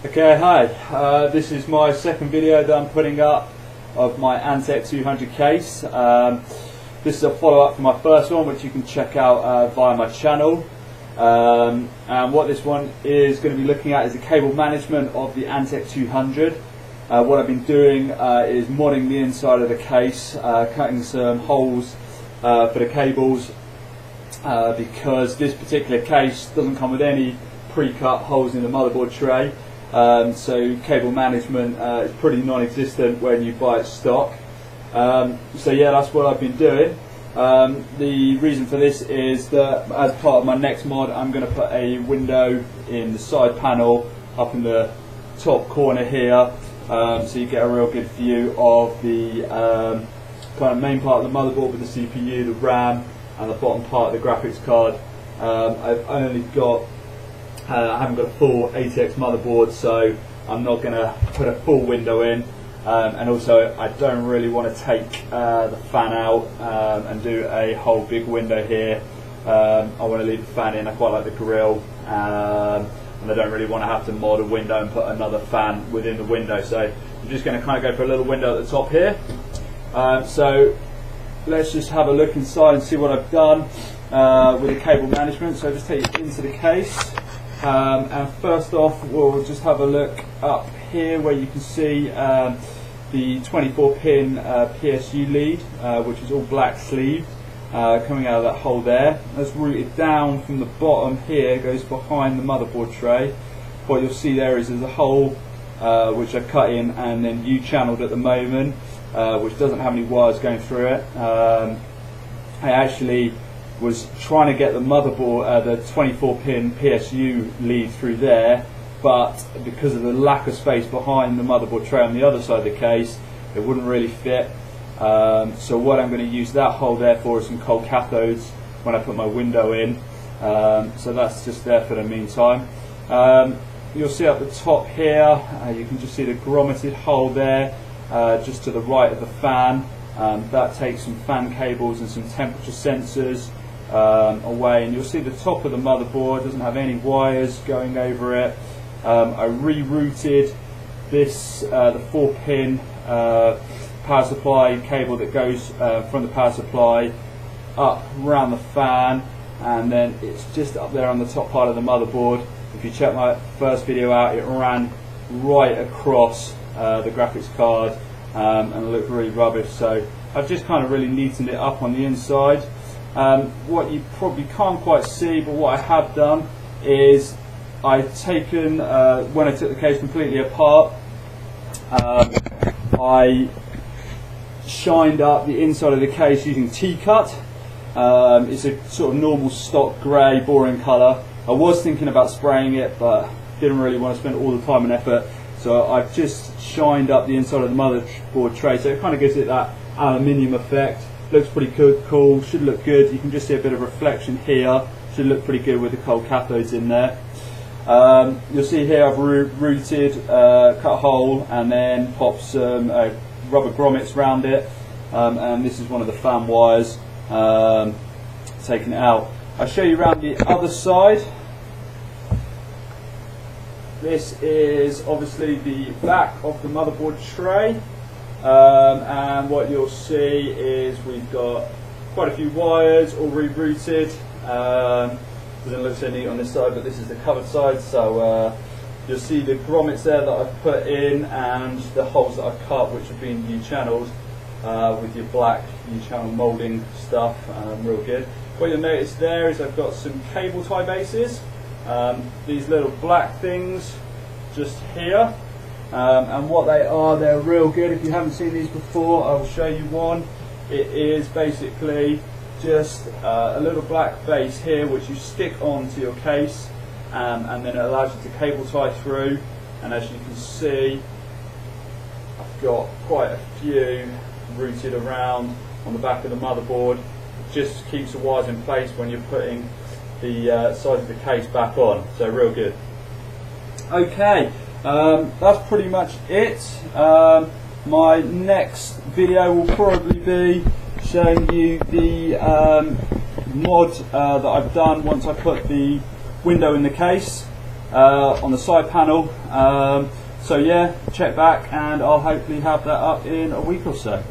Okay, hi. This is my second video that I'm putting up of my Antec 200 case. This is a follow-up from my first one, which you can check out via my channel. And what this one is going to be looking at is the cable management of the Antec 200. What I've been doing is modding the inside of the case, cutting some holes for the cables, because this particular case doesn't come with any pre-cut holes in the motherboard tray. So cable management is pretty non-existent when you buy it stock. So yeah, that's what I've been doing. The reason for this is that as part of my next mod, I'm going to put a window in the side panel up in the top corner here, so you get a real good view of the kind of main part of the motherboard with the CPU, the RAM, and the bottom part of the graphics card. I haven't got a full Antec motherboard, so I'm not going to put a full window in, and also I don't really want to take the fan out and do a whole big window here. I want to leave the fan in. I quite like the grill, and I don't really want to have to mod a window and put another fan within the window, so I'm just going to kind of go for a little window at the top here. So let's just have a look inside and see what I've done with the cable management. So just take it into the case. And first off, we'll just have a look up here where you can see the 24-pin PSU lead, which is all black sleeved, coming out of that hole there. That's routed down from the bottom here, goes behind the motherboard tray. What you'll see there is there's a hole which I cut in and then U-channeled at the moment, which doesn't have any wires going through it. I actually was trying to get the motherboard, the 24-pin PSU lead through there, but because of the lack of space behind the motherboard tray on the other side of the case, it wouldn't really fit. So what I'm going to use that hole there for is some cold cathodes when I put my window in. So that's just there for the meantime. You'll see up the top here, you can just see the grommeted hole there, just to the right of the fan. That takes some fan cables and some temperature sensors away, and you'll see the top of the motherboard doesn't have any wires going over it. I rerouted this, the 4-pin power supply cable that goes from the power supply up around the fan, and then it's just up there on the top part of the motherboard. If you check my first video out, it ran right across the graphics card, and it looked really rubbish, so I've just kind of really neatened it up on the inside. What you probably can't quite see, but what I have done is I've taken, when I took the case completely apart, I shined up the inside of the case using T-cut. It's a sort of normal stock grey, boring colour. I was thinking about spraying it, but didn't really want to spend all the time and effort, so I've just shined up the inside of the motherboard tray, so it kind of gives it that aluminium effect. Looks pretty cool, should look good. You can just see a bit of reflection here, should look pretty good with the cold cathodes in there. You'll see here I've routed, cut a hole and then popped some rubber grommets around it, and this is one of the fan wires, taken it out. I'll show you around the other side. This is obviously the back of the motherboard tray. And what you'll see is we've got quite a few wires all rerouted. Doesn't look so neat on this side, but this is the covered side, so you'll see the grommets there that I've put in and the holes that I've cut, which have been U-channeled with your black U-channel moulding stuff, real good. What you'll notice there is I've got some cable tie bases, these little black things just here. And what they are, they're real good. If you haven't seen these before, I will show you one. It is basically just a little black base here which you stick onto your case, and then it allows you to cable tie through. And as you can see, I've got quite a few routed around on the back of the motherboard. It just keeps the wires in place when you're putting the sides of the case back on, so real good. Okay. That's pretty much it. My next video will probably be showing you the mod that I've done once I put the window in the case. on the side panel. So yeah, check back and I'll hopefully have that up in a week or so.